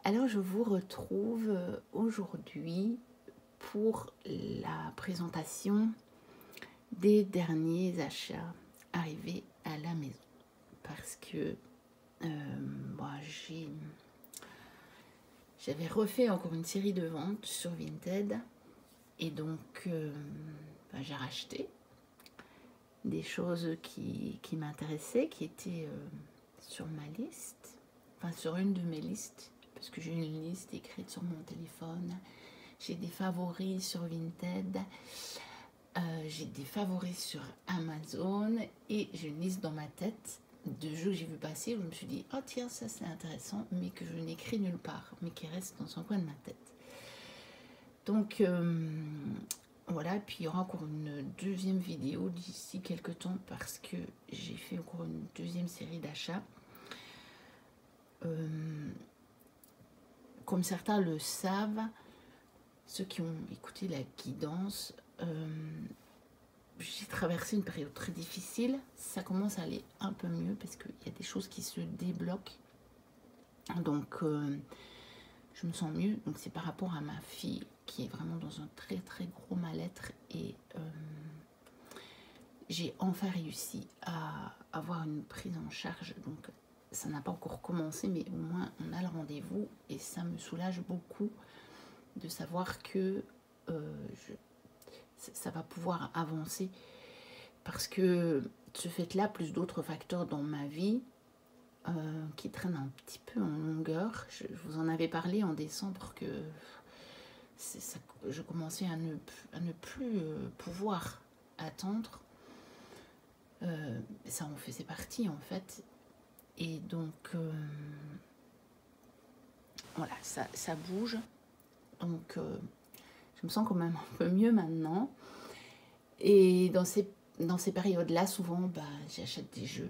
Alors je vous retrouve aujourd'hui pour la présentation des derniers achats arrivés à la maison. Parce que j'avais refait encore une série de ventes sur Vinted et donc j'ai racheté des choses qui m'intéressaient, qui étaient sur ma liste, enfin sur une de mes listes, parce que j'ai une liste écrite sur mon téléphone, j'ai des favoris sur Vinted, j'ai des favoris sur Amazon et j'ai une liste dans ma tête de jeux que j'ai vu passer où je me suis dit oh tiens ça c'est intéressant mais que je n'écris nulle part mais qui reste dans un coin de ma tête. Donc voilà, puis il y aura encore une deuxième vidéo d'ici quelques temps parce que j'ai fait encore une deuxième série d'achats. Comme certains le savent, ceux qui ont écouté la guidance, j'ai traversé une période très difficile. Ça commence à aller un peu mieux parce qu'il y a des choses qui se débloquent. Donc je me sens mieux. Donc c'est par rapport à ma fille qui est vraiment dans un très très gros mal-être et j'ai enfin réussi à avoir une prise en charge. Donc ça n'a pas encore commencé mais au moins on a le rendez-vous et ça me soulage beaucoup de savoir que ça va pouvoir avancer parce que ce fait-là plus d'autres facteurs dans ma vie qui traînent un petit peu en longueur. Je vous en avais parlé en décembre que je commençais à ne plus pouvoir attendre. Ça en faisait partie en fait. Et donc voilà, ça bouge. Donc je me sens quand même un peu mieux maintenant. Et dans ces périodes-là, souvent, j'achète des jeux.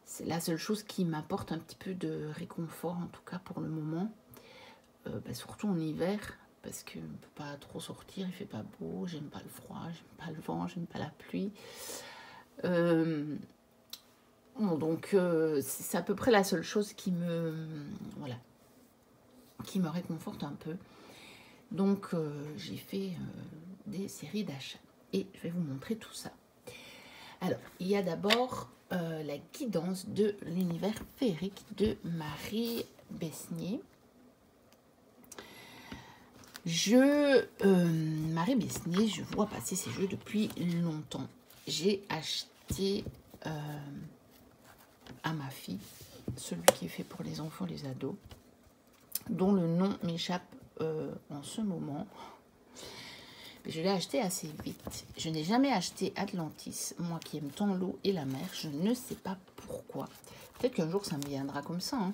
C'est la seule chose qui m'apporte un petit peu de réconfort, en tout cas pour le moment. Surtout en hiver, parce qu'on ne peut pas trop sortir, il ne fait pas beau, j'aime pas le froid, j'aime pas le vent, j'aime pas la pluie. Donc c'est à peu près la seule chose qui me réconforte un peu. Donc j'ai fait des séries d'achats et je vais vous montrer tout ça. Alors il y a d'abord la guidance de l'univers féerique de Marie Besnier. Marie Besnier, je vois passer ces jeux depuis longtemps. J'ai acheté à ma fille celui qui est fait pour les enfants, les ados, dont le nom m'échappe en ce moment. Mais je l'ai acheté assez vite. Je n'ai jamais acheté Atlantis, moi qui aime tant l'eau et la mer. Je ne sais pas pourquoi. Peut-être qu'un jour ça me viendra comme ça. Hein.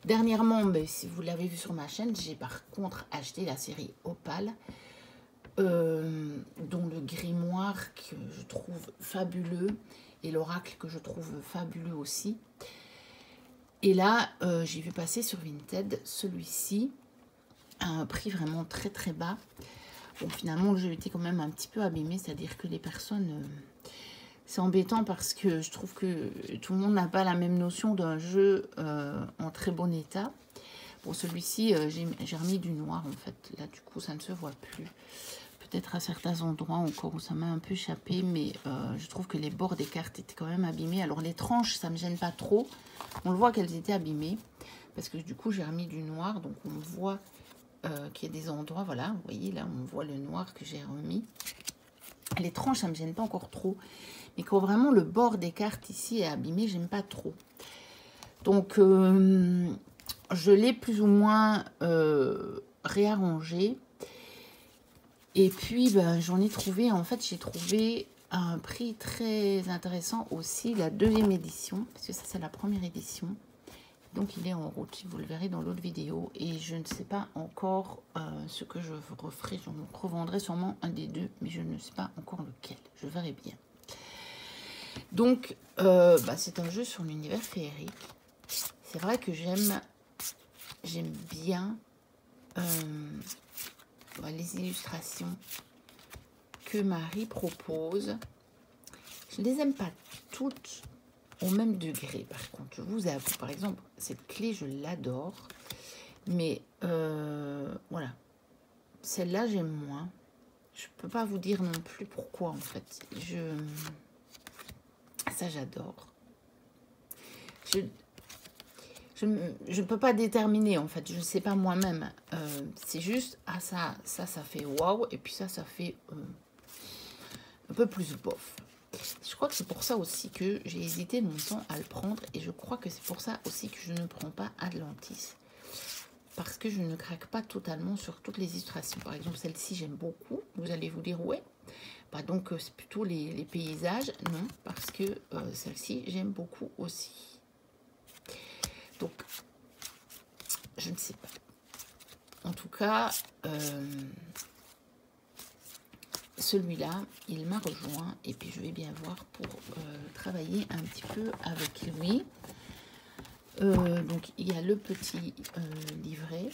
Dernièrement, si vous l'avez vu sur ma chaîne, j'ai par contre acheté la série Opale, dont le grimoire que je trouve fabuleux et l'oracle que je trouve fabuleux aussi. Et là, j'ai vu passer sur Vinted celui-ci à un prix vraiment très très bas. Bon, finalement, le jeu était quand même un petit peu abîmé, c'est-à-dire que les personnes... c'est embêtant parce que je trouve que tout le monde n'a pas la même notion d'un jeu en très bon état. Bon, celui-ci, j'ai remis du noir, en fait. Là, du coup, ça ne se voit plus. Peut-être à certains endroits encore où ça m'a un peu échappé, mais je trouve que les bords des cartes étaient quand même abîmés. Alors, les tranches, ça ne me gêne pas trop. On le voit qu'elles étaient abîmées, parce que du coup, j'ai remis du noir, donc on voit... qu'il y a des endroits, voilà, vous voyez là, on voit le noir que j'ai remis. Les tranches, ça ne me gêne pas encore trop. Mais quand vraiment le bord des cartes ici est abîmé, j'aime pas trop. Donc, je l'ai plus ou moins réarrangé. Et puis, j'en ai trouvé, en fait, j'ai trouvé à un prix très intéressant aussi la deuxième édition. Parce que ça, c'est la première édition. Donc il est en route, vous le verrez dans l'autre vidéo. Et je ne sais pas encore ce que je referai. Je revendrai sûrement un des deux, mais je ne sais pas encore lequel. Je verrai bien. Donc c'est un jeu sur l'univers féerique. C'est vrai que j'aime bien les illustrations que Marie propose. Je ne les aime pas toutes au même degré. Par contre, je vous avoue, par exemple, cette clé, je l'adore. Mais voilà. Celle-là, j'aime moins. Je peux pas vous dire non plus pourquoi, en fait. Ça, j'adore. Je ne peux pas déterminer, en fait. Je ne sais pas moi-même. C'est juste, ah, ça fait waouh. Et puis ça fait un peu plus bof. Je crois que c'est pour ça aussi que j'ai hésité longtemps à le prendre. Et je crois que c'est pour ça aussi que je ne prends pas Atlantis. Parce que je ne craque pas totalement sur toutes les illustrations. Par exemple, celle-ci, j'aime beaucoup. Vous allez vous dire, ouais. Bah, donc, c'est plutôt les paysages. Non, parce que celle-ci, j'aime beaucoup aussi. Donc, je ne sais pas. En tout cas, celui-là, il m'a rejoint. Et puis, je vais bien voir pour travailler un petit peu avec lui. Donc, il y a le petit livret.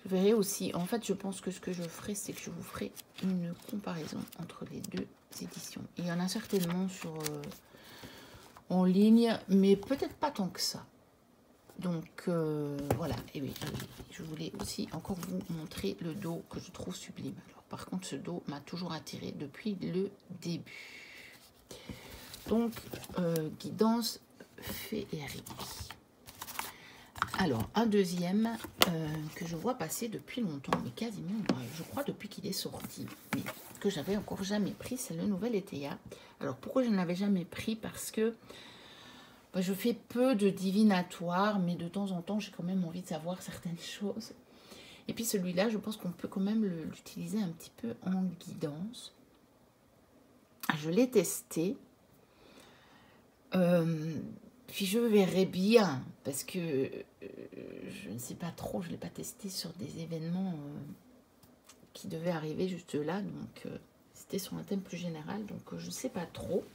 Je verrai aussi, en fait, je pense que ce que je ferai, c'est que je vous ferai une comparaison entre les deux éditions. Il y en a certainement en ligne, mais peut-être pas tant que ça. Donc, voilà. Et oui, je voulais aussi encore vous montrer le dos que je trouve sublime. Alors, par contre, ce dos m'a toujours attiré depuis le début. Donc, guidance féerique. Alors, un deuxième que je vois passer depuis longtemps, mais quasiment, je crois depuis qu'il est sorti, mais que j'avais encore jamais pris, c'est le nouvel Eteia. Alors, pourquoi je ne l'avais jamais pris? Parce que je fais peu de divinatoire, mais de temps en temps, j'ai quand même envie de savoir certaines choses. Et puis celui-là, je pense qu'on peut quand même l'utiliser un petit peu en guidance. Je l'ai testé. Puis je verrai bien, parce que je ne sais pas trop, je ne l'ai pas testé sur des événements qui devaient arriver juste là, donc c'était sur un thème plus général, donc je ne sais pas trop.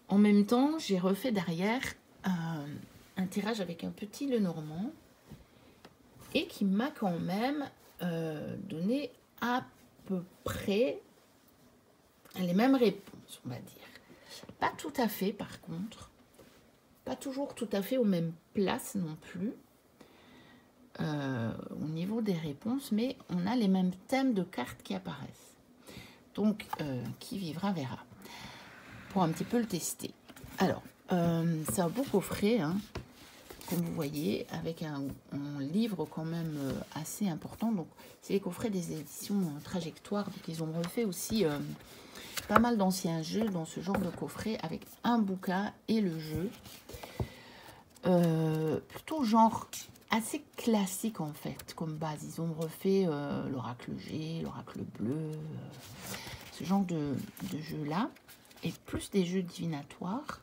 En même temps, j'ai refait derrière un tirage avec un petit Lenormand, et qui m'a quand même donné à peu près les mêmes réponses, on va dire. Pas tout à fait, par contre. Pas toujours tout à fait aux mêmes places non plus au niveau des réponses, mais on a les mêmes thèmes de cartes qui apparaissent. Donc, qui vivra verra. Pour un petit peu le tester. Alors, c'est un beau coffret, hein, comme vous voyez, avec un livre quand même assez important. Donc, c'est les coffrets des éditions Trajectoire. Donc, ils ont refait aussi pas mal d'anciens jeux dans ce genre de coffret avec un bouquin et le jeu. Plutôt genre assez classique en fait comme base. Ils ont refait l'oracle G, l'oracle bleu, ce genre de jeux là, et plus des jeux divinatoires.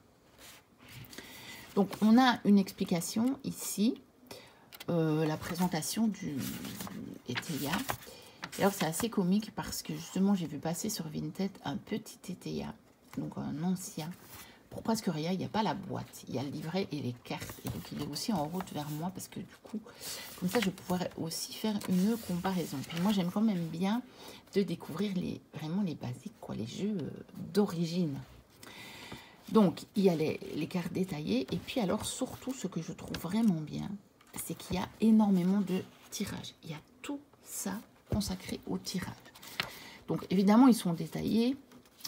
Donc on a une explication ici, la présentation du Eteia. Alors c'est assez comique parce que justement j'ai vu passer sur Vinted un petit Eteia, donc un ancien. Pour presque rien, il n'y a pas la boîte, il y a le livret et les cartes. Et donc il est aussi en route vers moi parce que du coup, comme ça je pourrais aussi faire une comparaison. Puis moi j'aime quand même bien de découvrir vraiment les basiques, quoi, les jeux d'origine. Donc il y a les cartes détaillées. Et puis alors surtout ce que je trouve vraiment bien, c'est qu'il y a énormément de tirages. Il y a tout ça consacré au tirage. Donc évidemment ils sont détaillés.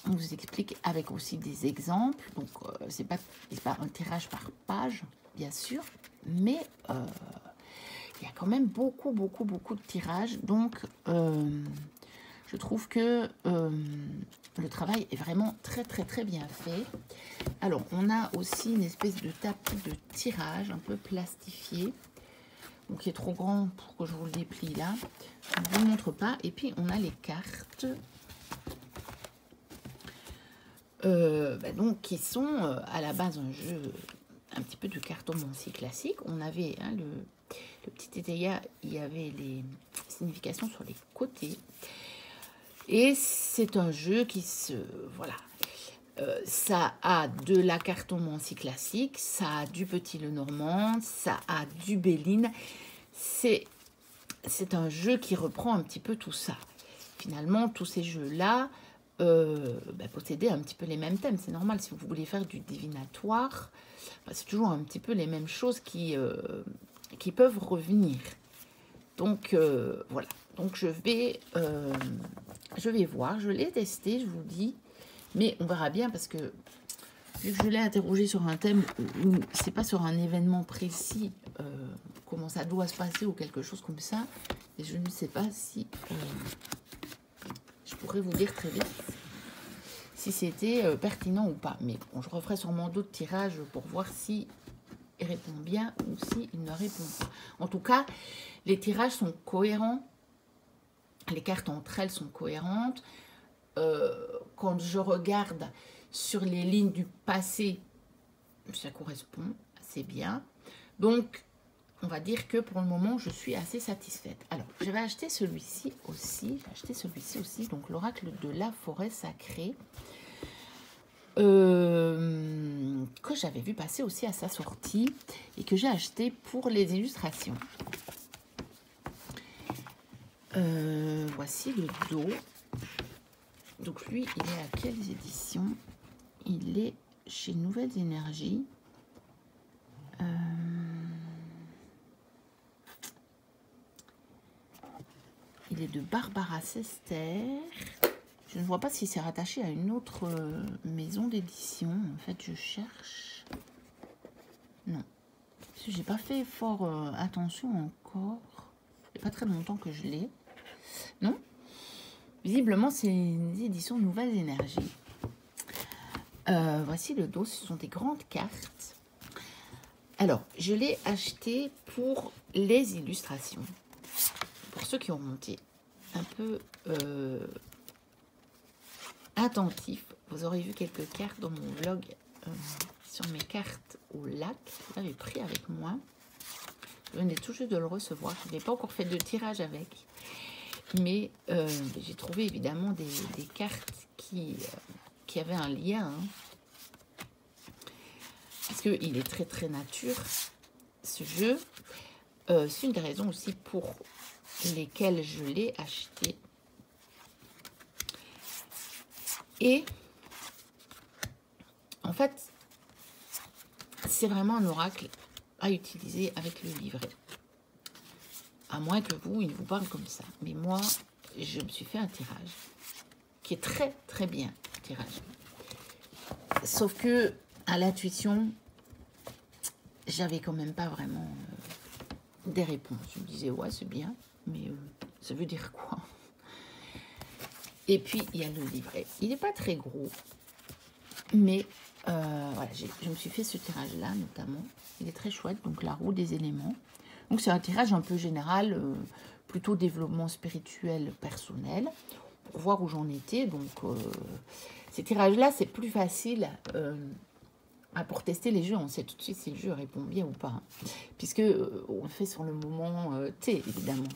On vous explique avec aussi des exemples. Donc, c'est pas un tirage par page, bien sûr, mais il y a quand même beaucoup de tirages. Donc, je trouve que le travail est vraiment très bien fait. Alors, on a aussi une espèce de tapis de tirage un peu plastifié, donc qui est trop grand pour que je vous le déplie là. Je ne vous montre pas. Et puis, on a les cartes. Donc qui sont à la base un jeu un petit peu de cartomancie classique. On avait le petit Eteia, il y avait les significations sur les côtés, et c'est un jeu qui ça a de la cartomancie classique, ça a du petit Lenormand, ça a du Béline. C'est un jeu qui reprend un petit peu tout ça. Finalement, tous ces jeux-là posséder un petit peu les mêmes thèmes. C'est normal, si vous voulez faire du divinatoire, c'est toujours un petit peu les mêmes choses qui peuvent revenir. Donc, voilà. Donc, je vais voir. Je l'ai testé, je vous dis. Mais on verra bien parce que vu que je l'ai interrogé sur un thème où c'est pas sur un événement précis, comment ça doit se passer ou quelque chose comme ça, et je ne sais pas si je pourrais vous dire très vite si c'était pertinent ou pas. Mais bon, je referai sûrement d'autres tirages pour voir si il répond bien ou si il ne répond pas. En tout cas, les tirages sont cohérents. Les cartes entre elles sont cohérentes. Quand je regarde sur les lignes du passé, ça correspond assez bien. Donc, on va dire que pour le moment, je suis assez satisfaite. Alors, je vais acheter celui-ci aussi. Donc, l'oracle de la forêt sacrée. Que j'avais vu passer aussi à sa sortie et que j'ai acheté pour les illustrations. Voici le dos. Donc lui, il est à quelles éditions? Il est chez Nouvelles Énergies. Il est de Barbara Sester. Je ne vois pas si c'est rattaché à une autre maison d'édition. En fait, je cherche. Non. J'ai pas fait fort attention encore. Il n'y a pas très longtemps que je l'ai. Non. Visiblement, c'est une édition Nouvelles Énergies. Voici le dos. Ce sont des grandes cartes. Alors, je l'ai acheté pour les illustrations. Pour ceux qui ont été un peu attentifs, vous aurez vu quelques cartes dans mon vlog sur mes cartes au lac. J'avais pris avec moi. Je venais tout juste de le recevoir. Je n'ai pas encore fait de tirage avec. Mais j'ai trouvé évidemment des cartes qui avaient un lien. Hein, parce qu'il est très très nature, ce jeu. C'est une des raisons aussi pour lesquelles je l'ai acheté. Et en fait, c'est vraiment un oracle à utiliser avec le livret. À moins que vous, il vous parle comme ça. Mais moi, je me suis fait un tirage qui est très très bien, tirage. Sauf que à l'intuition, j'avais quand même pas vraiment des réponses. Je me disais, ouais, c'est bien, mais ça veut dire quoi? Et puis, il y a le livret. Il n'est pas très gros, mais voilà, je me suis fait ce tirage-là, notamment. Il est très chouette, donc la roue des éléments. Donc, c'est un tirage un peu général, plutôt développement spirituel personnel, pour voir où j'en étais. Donc, ces tirages-là, c'est plus facile pour tester les jeux. On sait tout de suite si le jeu répond bien ou pas. Hein. Puisque on le fait sur le moment T, évidemment.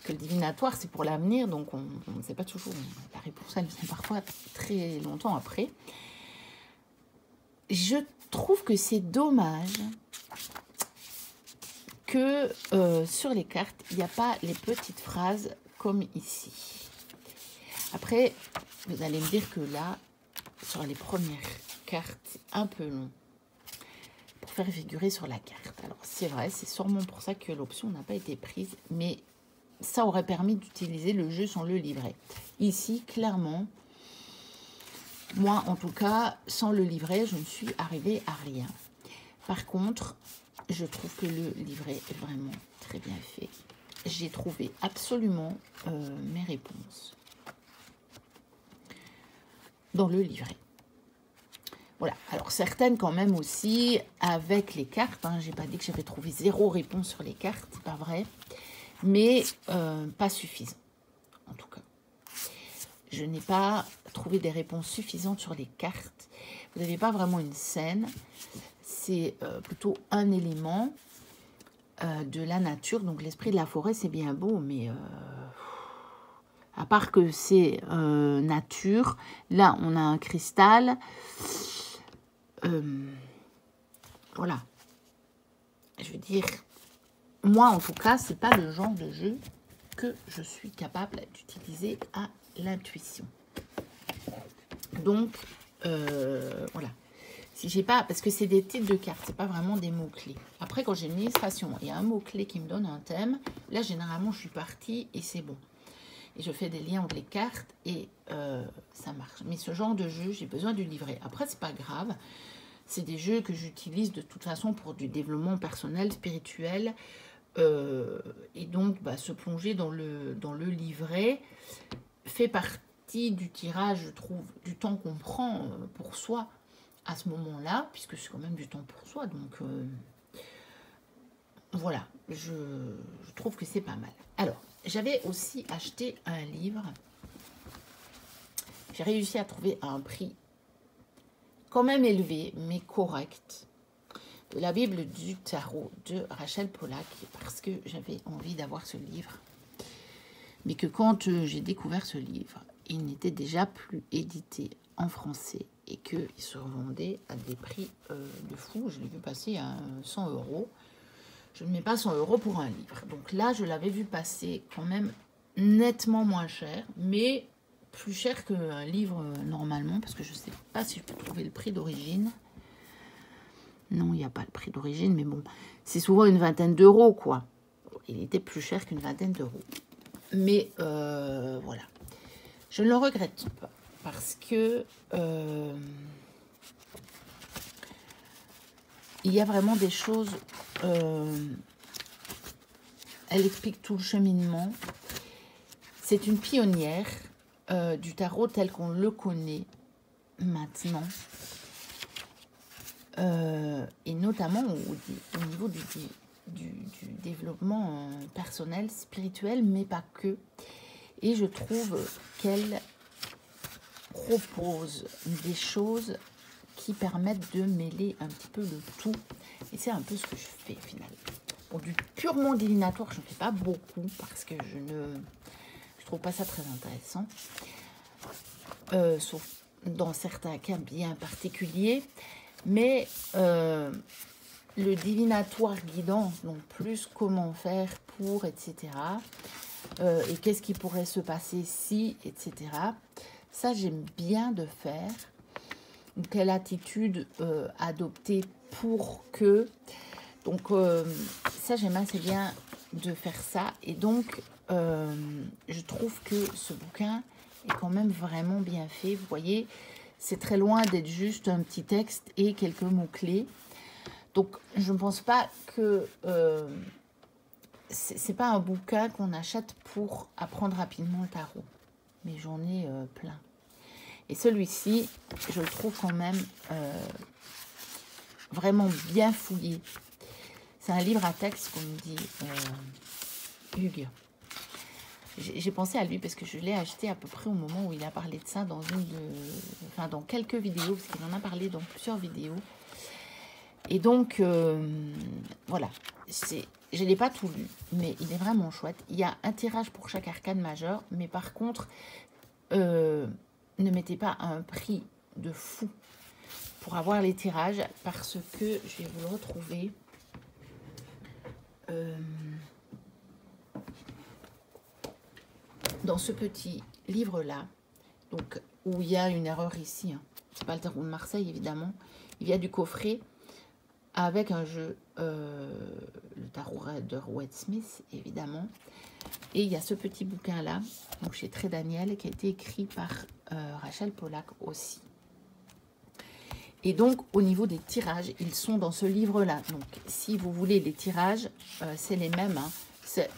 Que le divinatoire, c'est pour l'avenir, donc on ne sait pas toujours. La réponse, elle vient parfois très longtemps après. Je trouve que c'est dommage que sur les cartes, il n'y a pas les petites phrases comme ici. Après, vous allez me dire que là, sur les premières cartes, c'est un peu long pour faire figurer sur la carte. Alors, c'est vrai, c'est sûrement pour ça que l'option n'a pas été prise, mais ça aurait permis d'utiliser le jeu sans le livret. Ici, clairement, moi, en tout cas, sans le livret, je ne suis arrivée à rien. Par contre, je trouve que le livret est vraiment très bien fait. J'ai trouvé absolument mes réponses dans le livret. Voilà. Alors, certaines quand même aussi avec les cartes. Hein, j'ai pas dit que j'avais trouvé 0 réponse sur les cartes, c'est pas vrai. Mais pas suffisant, en tout cas. Je n'ai pas trouvé des réponses suffisantes sur les cartes. Vous n'avez pas vraiment une scène. C'est plutôt un élément de la nature. Donc l'esprit de la forêt, c'est bien beau, mais à part que c'est nature, là, on a un cristal. Voilà. Je veux dire, moi, en tout cas, c'est pas le genre de jeu que je suis capable d'utiliser à l'intuition. Donc, voilà. Si j'ai pas, parce que c'est des titres de cartes, c'est pas vraiment des mots-clés. Après, quand j'ai une illustration et un mot-clé qui me donne un thème, là, généralement, je suis partie et c'est bon. Et je fais des liens entre les cartes et ça marche. Mais ce genre de jeu, j'ai besoin du livret. Après, c'est pas grave. C'est des jeux que j'utilise de toute façon pour du développement personnel, spirituel. Et donc, bah, se plonger dans le livret fait partie du tirage, je trouve, du temps qu'on prend pour soi à ce moment-là, puisque c'est quand même du temps pour soi. Donc, voilà, je trouve que c'est pas mal. Alors, j'avais aussi acheté un livre. J'ai réussi à trouver un prix quand même élevé, mais correct, de la Bible du tarot de Rachel Pollack, parce que j'avais envie d'avoir ce livre. Mais que quand j'ai découvert ce livre, il n'était déjà plus édité en français et qu'il se revendait à des prix de fou. Je l'ai vu passer à 100 €. Je ne mets pas 100 € pour un livre. Donc là, je l'avais vu passer quand même nettement moins cher, mais plus cher qu'un livre normalement, parce que je ne sais pas si je peux trouver le prix d'origine. Non, il n'y a pas le prix d'origine, mais bon, c'est souvent une vingtaine d'euros, quoi. Il était plus cher qu'une vingtaine d'euros. Mais voilà. Je ne le regrette pas, parce que il y a vraiment des choses... elle explique tout le cheminement. C'est une pionnière du tarot tel qu'on le connaît maintenant. Et notamment au niveau du développement personnel, spirituel, mais pas que. Et je trouve qu'elle propose des choses qui permettent de mêler un petit peu le tout. Et c'est un peu ce que je fais finalement. Pour du purement divinatoire, je ne fais pas beaucoup parce que je trouve pas ça très intéressant. Sauf dans certains cas bien particuliers. Mais le divinatoire guidant, donc plus comment faire pour, etc. Et qu'est-ce qui pourrait se passer si, etc. Ça, j'aime bien de faire. Quelle attitude adopter pour que... Donc, ça, j'aime assez bien de faire ça. Et donc, je trouve que ce bouquin est quand même vraiment bien fait. Vous voyez, c'est très loin d'être juste un petit texte et quelques mots-clés. Donc, je ne pense pas que... c'est pas un bouquin qu'on achète pour apprendre rapidement le tarot. Mais j'en ai plein. Et celui-ci, je le trouve quand même vraiment bien fouillé. C'est un livre à texte, comme dit Hugues. J'ai pensé à lui parce que je l'ai acheté à peu près au moment où il a parlé de ça dans dans quelques vidéos, parce qu'il en a parlé dans plusieurs vidéos. Et donc, voilà. Je ne l'ai pas tout lu, mais il est vraiment chouette. Il y a un tirage pour chaque arcane majeur, mais par contre, ne mettez pas un prix de fou pour avoir les tirages, parce que je vais vous le retrouver. Dans ce petit livre-là, donc où il y a une erreur ici, hein. C'est pas le tarot de Marseille, évidemment. Il y a du coffret avec un jeu, le tarot de Waite Smith, évidemment. Et il y a ce petit bouquin-là, donc chez Très Daniel, qui a été écrit par Rachel Pollack aussi. Et donc, au niveau des tirages, ils sont dans ce livre-là. Donc, si vous voulez les tirages, c'est les mêmes. Hein.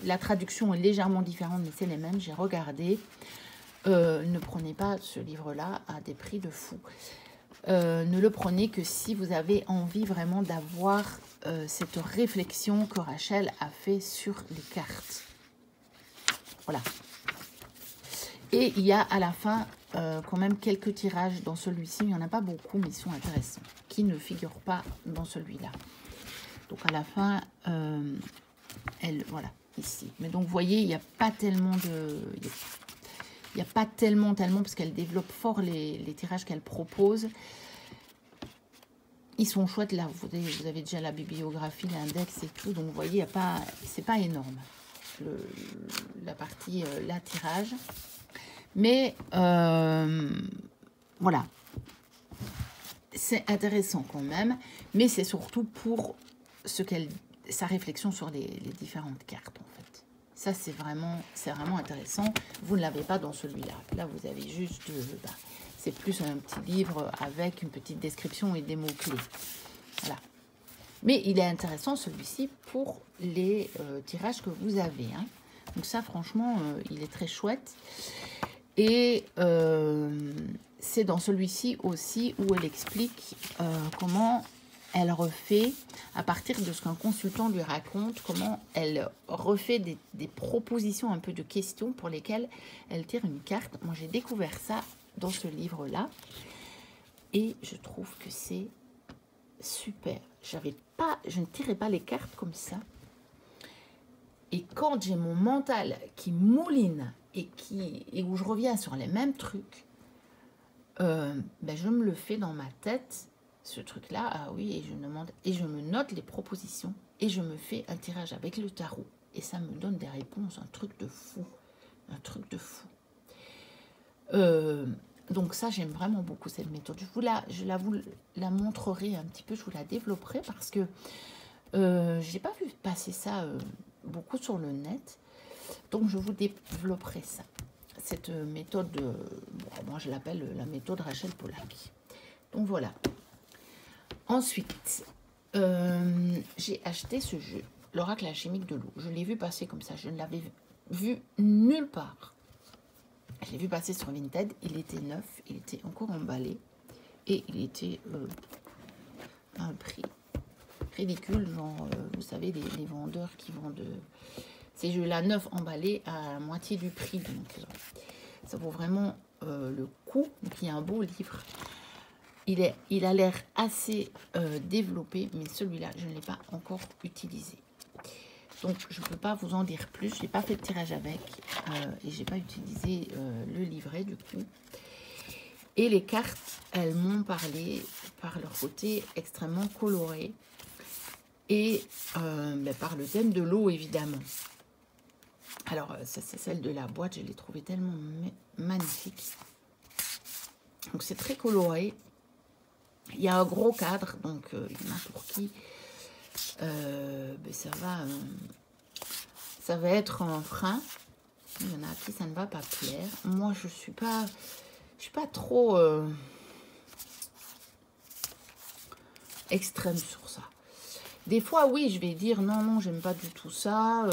La traduction est légèrement différente, mais c'est les mêmes. J'ai regardé. Ne prenez pas ce livre-là à des prix de fou. Ne le prenez que si vous avez envie vraiment d'avoir cette réflexion que Rachel a fait sur les cartes. Voilà. Et il y a à la fin quand même quelques tirages dans celui-ci. Il n'y en a pas beaucoup, mais ils sont intéressants, qui ne figurent pas dans celui-là. Donc à la fin, voilà, ici. Mais donc vous voyez, il n'y a pas tellement de... Il n'y a pas tellement, parce qu'elle développe fort les tirages qu'elle propose. Ils sont chouettes, là, vous avez déjà la bibliographie, l'index et tout. Donc vous voyez, c'est pas énorme, la partie, la tirage. Mais voilà. c'est intéressant quand même, mais c'est surtout pour sa réflexion sur les différentes cartes en fait. Ça c'est vraiment intéressant. Vous ne l'avez pas dans celui-là. Là vous avez juste, c'est plus un petit livre avec une petite description et des mots-clés. Voilà. Mais il est intéressant celui-ci pour les tirages que vous avez. Hein. Donc ça franchement, il est très chouette. Et c'est dans celui-ci aussi où elle explique comment elle refait, à partir de ce qu'un consultant lui raconte, comment elle refait des propositions, un peu de questions pour lesquelles elle tire une carte. Moi, j'ai découvert ça dans ce livre-là. Et je trouve que c'est super. Je ne tirais pas les cartes comme ça. Et quand j'ai mon mental qui mouline et où je reviens sur les mêmes trucs, je me le fais dans ma tête, ce truc-là, ah oui, et je me note les propositions et je me fais un tirage avec le tarot. Et ça me donne des réponses, un truc de fou. Un truc de fou. Donc ça, j'aime vraiment beaucoup cette méthode. Je vous la montrerai un petit peu, je vous la développerai parce que je n'ai pas vu passer ça beaucoup sur le net. Donc, je vous développerai ça. Cette méthode, moi je l'appelle la méthode Rachel Pollack. Donc, voilà. Ensuite, j'ai acheté ce jeu, l'oracle alchimique de l'eau. Je l'ai vu passer comme ça. Je ne l'avais vu nulle part. Je l'ai vu passer sur Vinted. Il était neuf, il était encore emballé. Et il était à un prix ridicule. Genre, vous savez, les vendeurs qui vendent ces jeux-là neufs emballés à la moitié du prix. Donc, ça vaut vraiment le coup. Donc, il y a un beau livre. Il a l'air assez développé, mais celui-là, je ne l'ai pas encore utilisé. Donc, je ne peux pas vous en dire plus. Je n'ai pas fait de tirage avec et je n'ai pas utilisé le livret du coup. Et les cartes, elles m'ont parlé par leur côté extrêmement coloré et par le thème de l'eau, évidemment. Alors, ça, c'est celle de la boîte. Je l'ai trouvée tellement magnifique. Donc, c'est très coloré. Il y a un gros cadre, donc il y en a pour qui ça va être un frein. Il y en a à qui ça ne va pas plaire. Moi, je suis pas trop extrême sur ça. Des fois, oui, je vais dire non, j'aime pas du tout ça,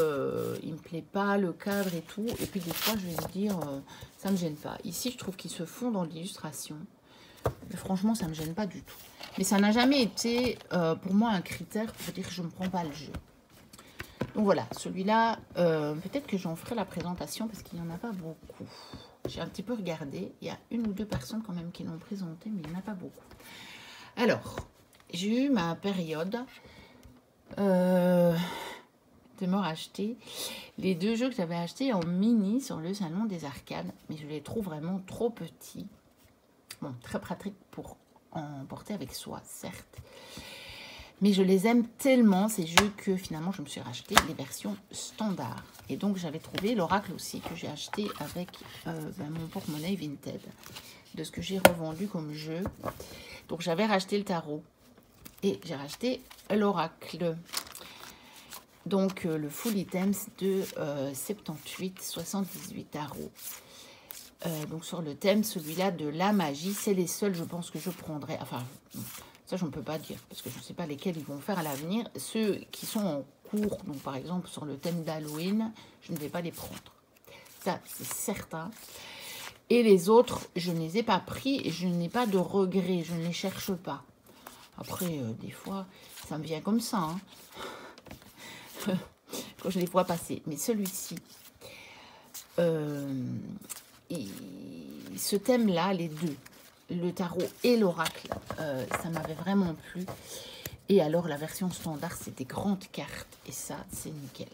il me plaît pas, le cadre et tout. Et puis des fois, je vais me dire, ça me gêne pas. Ici, je trouve qu'ils se font dans l'illustration. Mais franchement, ça me gêne pas du tout. Mais ça n'a jamais été, pour moi, un critère pour dire que je ne prends pas le jeu. Donc voilà, celui-là, peut-être que j'en ferai la présentation parce qu'il n'y en a pas beaucoup. J'ai un petit peu regardé. Il y a une ou deux personnes quand même qui l'ont présenté, mais il n'y en a pas beaucoup. Alors, j'ai eu ma période de me racheter les deux jeux que j'avais achetés en mini sur le salon des arcades, mais je les trouve vraiment trop petits. Bon, très pratique pour emporter avec soi, certes. Mais je les aime tellement, ces jeux, que finalement, je me suis racheté les versions standards. Et donc, j'avais trouvé l'oracle aussi, que j'ai acheté avec mon porte-monnaie Vinted, de ce que j'ai revendu comme jeu. Donc, j'avais racheté le tarot. Et j'ai racheté l'oracle. Donc, le full items de 78,78 tarots. Donc, sur le thème, celui-là de la magie, c'est les seuls, je pense, que je prendrai. Enfin, ça, je ne peux pas dire, parce que je ne sais pas lesquels ils vont faire à l'avenir. Ceux qui sont en cours, donc par exemple, sur le thème d'Halloween, je ne vais pas les prendre. Ça, c'est certain. Et les autres, je ne les ai pas pris et je n'ai pas de regrets, je ne les cherche pas. Après, des fois, ça me vient comme ça, hein. Quand je les vois passer. Mais celui-ci, ce thème-là, les deux, le tarot et l'oracle, ça m'avait vraiment plu. Et alors, la version standard, c'est des grandes cartes. Et ça, c'est nickel.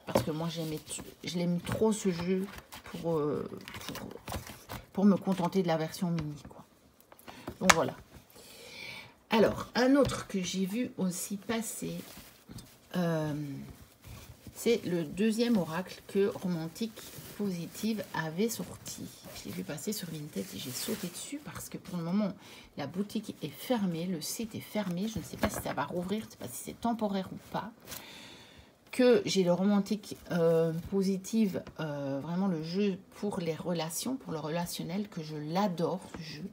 Parce que moi, je l'aime trop, ce jeu, pour me contenter de la version mini, quoi. Donc, voilà. Alors, un autre que j'ai vu aussi passer, C'est le deuxième oracle que Romantique Positive avait sorti. Je l'ai vu passer sur Vinted et j'ai sauté dessus parce que pour le moment, la boutique est fermée, le site est fermé. Je ne sais pas si ça va rouvrir, je ne sais pas si c'est temporaire ou pas. Que j'ai le Romantique Positive, vraiment le jeu pour les relations, pour le relationnel, que je l'adore ce jeu.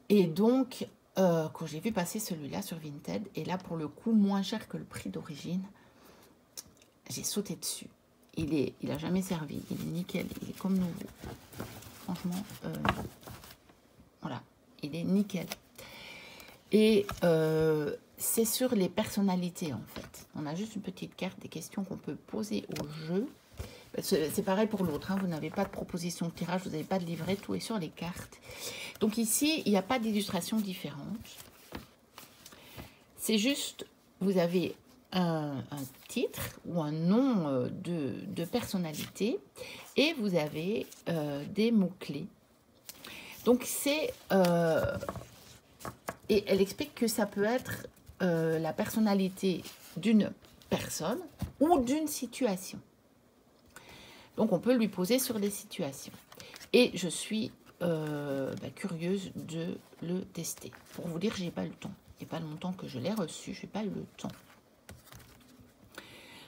Et donc, quand j'ai vu passer celui-là sur Vinted, et là pour le coup moins cher que le prix d'origine, j'ai sauté dessus. Il a jamais servi, il est nickel, il est comme nouveau. Franchement, voilà, il est nickel. Et c'est sur les personnalités en fait. On a juste une petite carte des questions qu'on peut poser au jeu. C'est pareil pour l'autre, hein. Vous n'avez pas de proposition de tirage, vous n'avez pas de livret, tout est sur les cartes. Donc ici, il n'y a pas d'illustration différente. C'est juste, vous avez un titre ou un nom de personnalité et vous avez des mots-clés. Donc c'est... et elle explique que ça peut être la personnalité d'une personne ou d'une situation. Donc on peut lui poser sur des situations. Et je suis curieuse de le tester. Pour vous dire, j'ai pas eu le temps. Il n'y a pas longtemps que je l'ai reçu, je n'ai pas eu le temps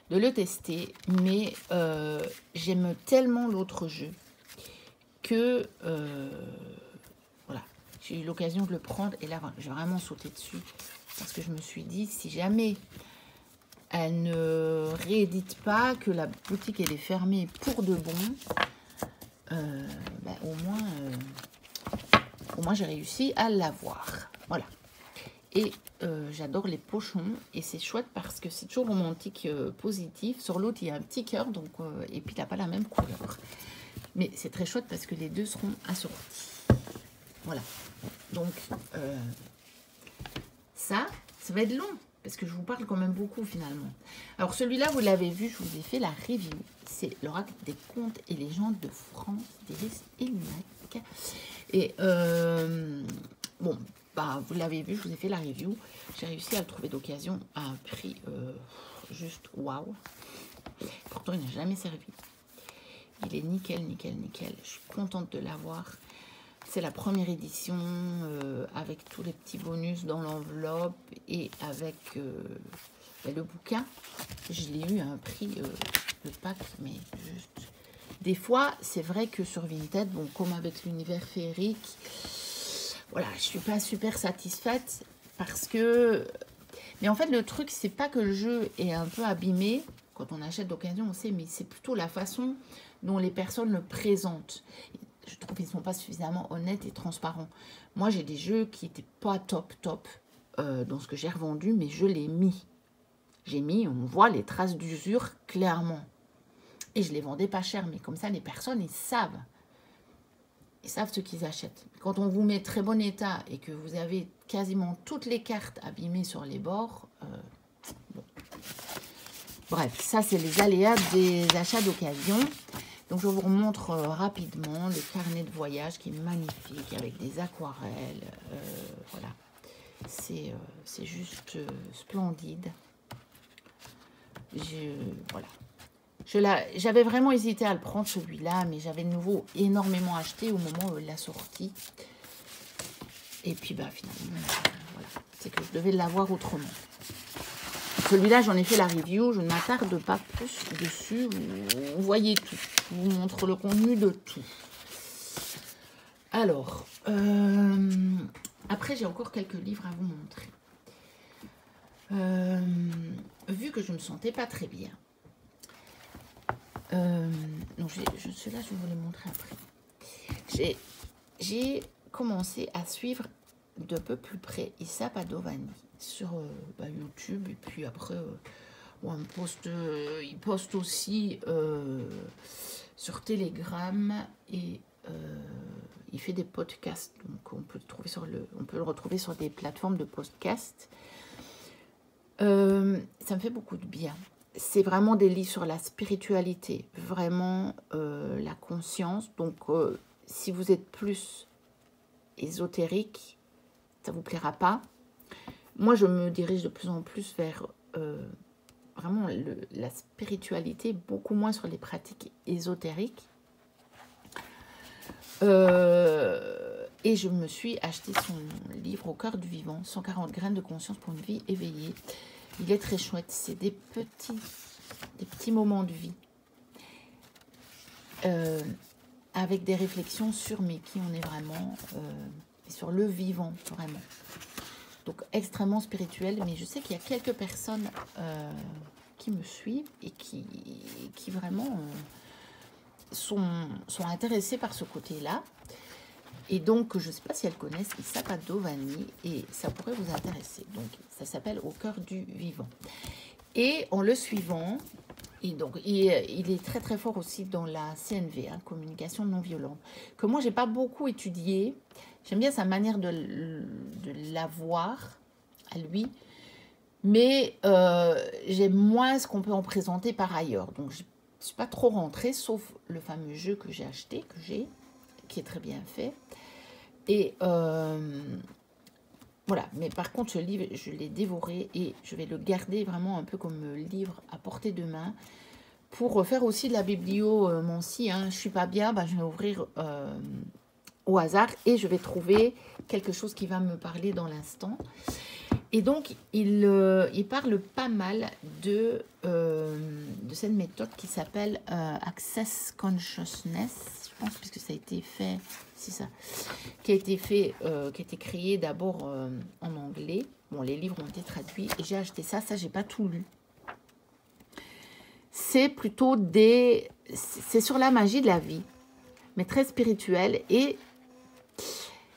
de le tester. Mais j'aime tellement l'autre jeu que voilà, j'ai eu l'occasion de le prendre. Et là, j'ai vraiment sauté dessus. Parce que je me suis dit, si jamais elle ne réédite pas, que la boutique elle est fermée pour de bon, au moins j'ai réussi à l'avoir. Voilà. Et j'adore les pochons. Et c'est chouette parce que c'est toujours Romantique Positif. Sur l'autre, il y a un petit cœur. Donc, et puis, il n'a pas la même couleur. Mais c'est très chouette parce que les deux seront assortis. Voilà. Donc, ça va être long. Parce que je vous parle quand même beaucoup finalement. Alors celui-là, vous l'avez vu, je vous ai fait la review. C'est l'oracle des contes et légendes de France d'Iris Elnac. Et bon, bah, vous l'avez vu, je vous ai fait la review. J'ai réussi à le trouver d'occasion à un prix juste waouh. Pourtant, il n'a jamais servi. Il est nickel, nickel, nickel. Je suis contente de l'avoir. C'est la première édition avec tous les petits bonus dans l'enveloppe et avec le bouquin. Je l'ai eu à un prix, le pack, mais juste... Des fois, c'est vrai que sur Vinted, bon, comme avec l'univers féerique, voilà, je suis pas super satisfaite parce que... Mais en fait, le truc, c'est pas que le jeu est un peu abîmé. Quand on achète d'occasion, on sait, mais c'est plutôt la façon dont les personnes le présentent. Je trouve qu'ils ne sont pas suffisamment honnêtes et transparents. Moi, j'ai des jeux qui n'étaient pas top dans ce que j'ai revendu, mais je l'ai mis. J'ai mis, on voit les traces d'usure clairement. Et je les vendais pas cher, mais comme ça, les personnes, ils savent. Ils savent ce qu'ils achètent. Quand on vous met très bon état et que vous avez quasiment toutes les cartes abîmées sur les bords, bon. Bref, ça, c'est les aléas des achats d'occasion. Donc, je vous remontre rapidement le carnet de voyage qui est magnifique avec des aquarelles. Voilà, c'est juste splendide. Voilà. J'avais vraiment hésité à le prendre celui-là, mais j'avais de nouveau énormément acheté au moment où il l'a sorti. Et puis, bah, finalement, voilà, c'est que je devais l'avoir autrement. Celui-là, j'en ai fait la review, je ne m'attarde pas plus dessus. Vous voyez tout. Je vous montre le contenu de tout. Alors, après, j'ai encore quelques livres à vous montrer. Vu que je ne me sentais pas très bien. Donc, ceux-là, je vais vous les montrer après. J'ai commencé à suivre de peu plus près Issa Padovani sur YouTube, et puis après il poste aussi sur Telegram, et il fait des podcasts, donc on peut le retrouver sur des plateformes de podcast. Ça me fait beaucoup de bien. C'est vraiment des livres sur la spiritualité, vraiment la conscience. Donc si vous êtes plus ésotérique, ça vous plaira pas. Moi, je me dirige de plus en plus vers vraiment la spiritualité, beaucoup moins sur les pratiques ésotériques. Et je me suis acheté son livre Au cœur du vivant, 140 graines de conscience pour une vie éveillée. Il est très chouette, c'est des petits moments de vie avec des réflexions sur mais qui on est vraiment, sur le vivant vraiment. Donc extrêmement spirituel, mais je sais qu'il y a quelques personnes qui me suivent et qui vraiment sont intéressées par ce côté-là. Et donc, je ne sais pas si elles connaissent Issa Dovani et ça pourrait vous intéresser. Donc, ça s'appelle Au cœur du vivant. Et en le suivant, et donc, il est très très fort aussi dans la CNV, hein, communication non violente, que moi, j'ai pas beaucoup étudié. J'aime bien sa manière de la voir à lui, mais j'aime moins ce qu'on peut en présenter par ailleurs. Donc, je ne suis pas trop rentrée, sauf le fameux jeu que j'ai acheté, qui est très bien fait. Et voilà, mais par contre, ce livre, je l'ai dévoré et je vais le garder vraiment un peu comme livre à portée de main pour faire aussi de la bibliomancie. Hein. Je ne suis pas bien, je vais ouvrir au hasard et je vais trouver quelque chose qui va me parler dans l'instant. Et donc, il parle pas mal de cette méthode qui s'appelle Access Consciousness, je pense, puisque ça a été fait, c'est ça, qui a été créé d'abord en anglais. Bon, les livres ont été traduits et j'ai acheté ça, j'ai pas tout lu. C'est plutôt c'est sur la magie de la vie, mais très spirituel et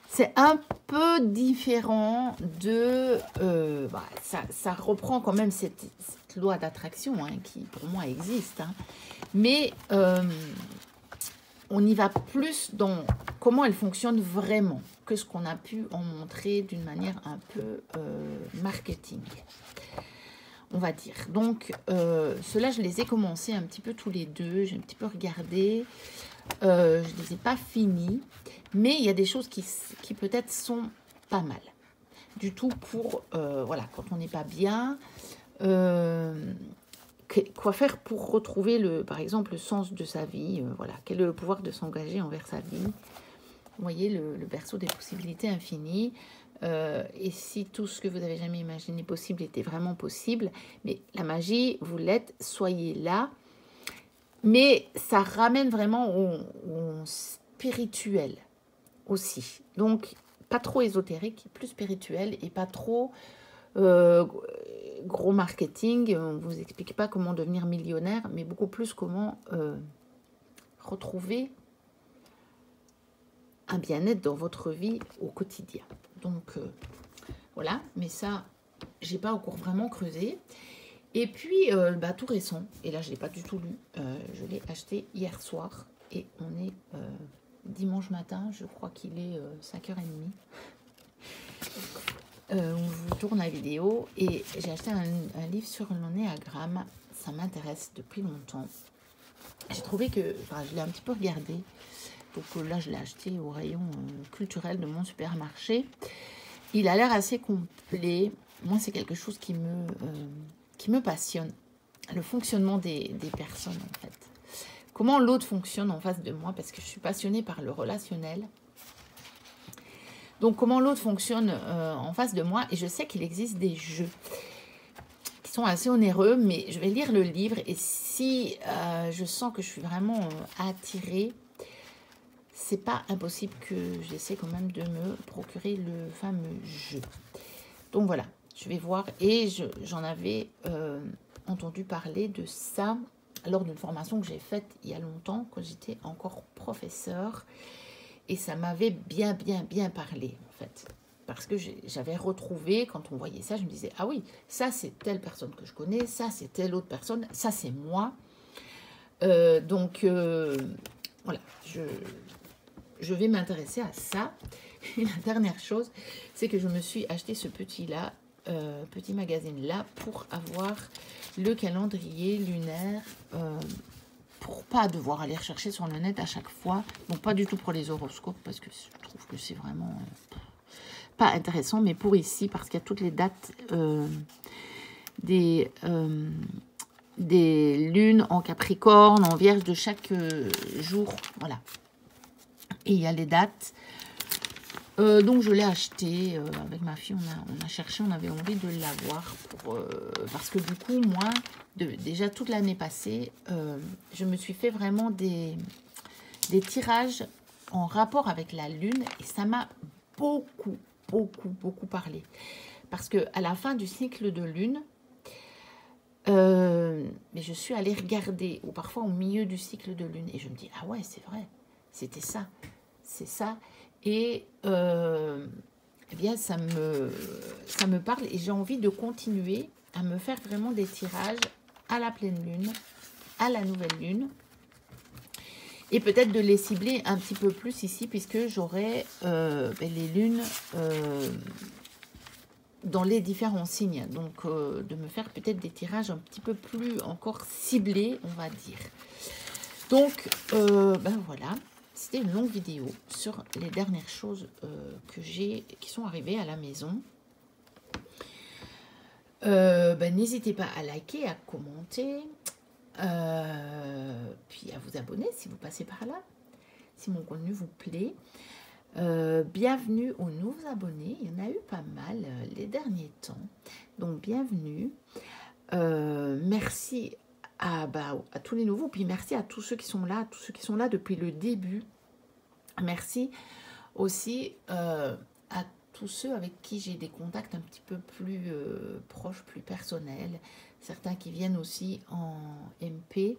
c'est un peu différent de... ça reprend quand même cette loi d'attraction hein, qui, pour moi, existe. Hein. Mais on y va plus dans comment elle fonctionne vraiment que ce qu'on a pu en montrer d'une manière un peu marketing, on va dire. Donc, ceux-là, je les ai commencés un petit peu tous les deux. J'ai un petit peu regardé. Je ne les ai pas finis. Mais il y a des choses qui peut-être sont pas mal. Du tout pour, voilà, quand on n'est pas bien. Quoi faire pour retrouver, par exemple, le sens de sa vie. Voilà, quel est le pouvoir de s'engager envers sa vie. Vous voyez, le berceau des possibilités infinies. Et si tout ce que vous avez jamais imaginé possible était vraiment possible, mais la magie, vous l'êtes, soyez là. Mais ça ramène vraiment au spirituel aussi. Donc, pas trop ésotérique, plus spirituel et pas trop gros marketing. On ne vous explique pas comment devenir millionnaire, mais beaucoup plus comment retrouver un bien-être dans votre vie au quotidien. Donc, voilà. Mais ça, j'ai pas encore vraiment creusé. Et puis, tout récent, et là, je ne l'ai pas du tout lu, je l'ai acheté hier soir, et on est dimanche matin, je crois qu'il est 5h30. On vous tourne la vidéo, et j'ai acheté un livre sur l'ennéagramme, ça m'intéresse depuis longtemps. J'ai trouvé que, je l'ai un petit peu regardé, donc là, je l'ai acheté au rayon culturel de mon supermarché. Il a l'air assez complet, moi, c'est quelque chose qui me passionne, le fonctionnement des personnes en fait. Comment l'autre fonctionne en face de moi, parce que je suis passionnée par le relationnel. Donc comment l'autre fonctionne en face de moi, et je sais qu'il existe des jeux qui sont assez onéreux, mais je vais lire le livre, et si je sens que je suis vraiment attirée, c'est pas impossible que j'essaie quand même de me procurer le fameux jeu. Donc voilà. Je vais voir, et j'en avais entendu parler de ça lors d'une formation que j'ai faite il y a longtemps, quand j'étais encore professeure. Et ça m'avait bien parlé, en fait. Parce que j'avais retrouvé, quand on voyait ça, je me disais, ah oui, ça c'est telle personne que je connais, ça c'est telle autre personne, ça c'est moi. Donc, voilà, je vais m'intéresser à ça. Et la dernière chose, c'est que je me suis acheté ce petit magazine là pour avoir le calendrier lunaire, pour pas devoir aller rechercher sur le net à chaque fois. Bon, pas du tout pour les horoscopes, parce que je trouve que c'est vraiment pas intéressant, mais pour ici, parce qu'il y a toutes les dates des lunes en Capricorne, en Vierge de chaque jour. Voilà. Et il y a les dates. Donc je l'ai acheté avec ma fille, on a cherché, on avait envie de l'avoir parce que du coup moi, déjà toute l'année passée, je me suis fait vraiment des tirages en rapport avec la lune et ça m'a beaucoup parlé. Parce que à la fin du cycle de lune, mais je suis allée regarder, ou parfois au milieu du cycle de lune, et je me dis, ah ouais, c'est vrai, c'était ça, c'est ça. Et eh bien, ça me parle et j'ai envie de continuer à me faire vraiment des tirages à la pleine lune, à la nouvelle lune. Et peut-être de les cibler un petit peu plus ici, puisque j'aurai les lunes dans les différents signes. Donc, de me faire peut-être des tirages un petit peu plus encore ciblés, on va dire. Donc, voilà. C'était une longue vidéo sur les dernières choses qui sont arrivées à la maison. N'hésitez pas à liker, à commenter, puis à vous abonner si vous passez par là, si mon contenu vous plaît. Bienvenue aux nouveaux abonnés, il y en a eu pas mal les derniers temps, donc bienvenue. Merci à tous les nouveaux, puis merci à tous ceux qui sont là, depuis le début. Merci aussi à tous ceux avec qui j'ai des contacts un petit peu plus proches, plus personnels, certains qui viennent aussi en MP.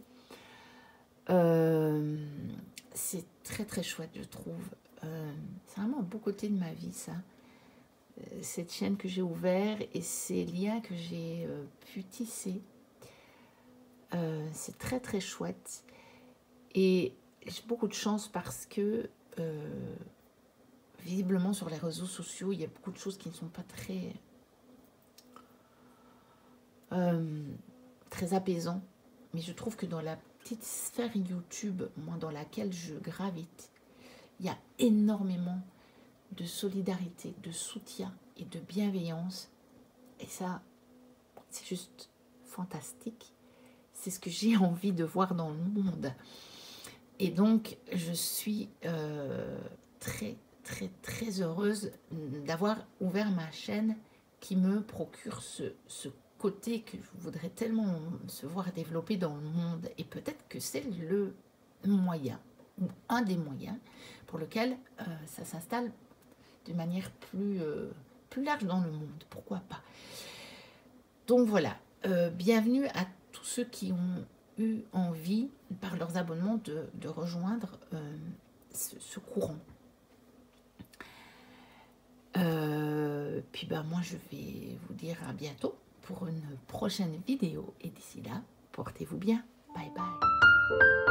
C'est très chouette, je trouve. C'est vraiment un beau côté de ma vie, ça. Cette chaîne que j'ai ouverte et ces liens que j'ai pu tisser. C'est très chouette. Et j'ai beaucoup de chance parce que visiblement sur les réseaux sociaux, il y a beaucoup de choses qui ne sont pas très apaisants. Mais je trouve que dans la petite sphère YouTube, moi, dans laquelle je gravite, il y a énormément de solidarité, de soutien et de bienveillance. Et ça, c'est juste fantastique. C'est ce que j'ai envie de voir dans le monde. Et donc, je suis très heureuse d'avoir ouvert ma chaîne qui me procure ce côté que je voudrais tellement se voir développer dans le monde. Et peut-être que c'est le moyen, ou un des moyens, pour lequel ça s'installe de manière plus large dans le monde. Pourquoi pas? Donc voilà, bienvenue à tous ceux qui ont eu envie, par leurs abonnements, de rejoindre ce courant. Puis moi, je vais vous dire à bientôt pour une prochaine vidéo. Et d'ici là, portez-vous bien. Bye bye.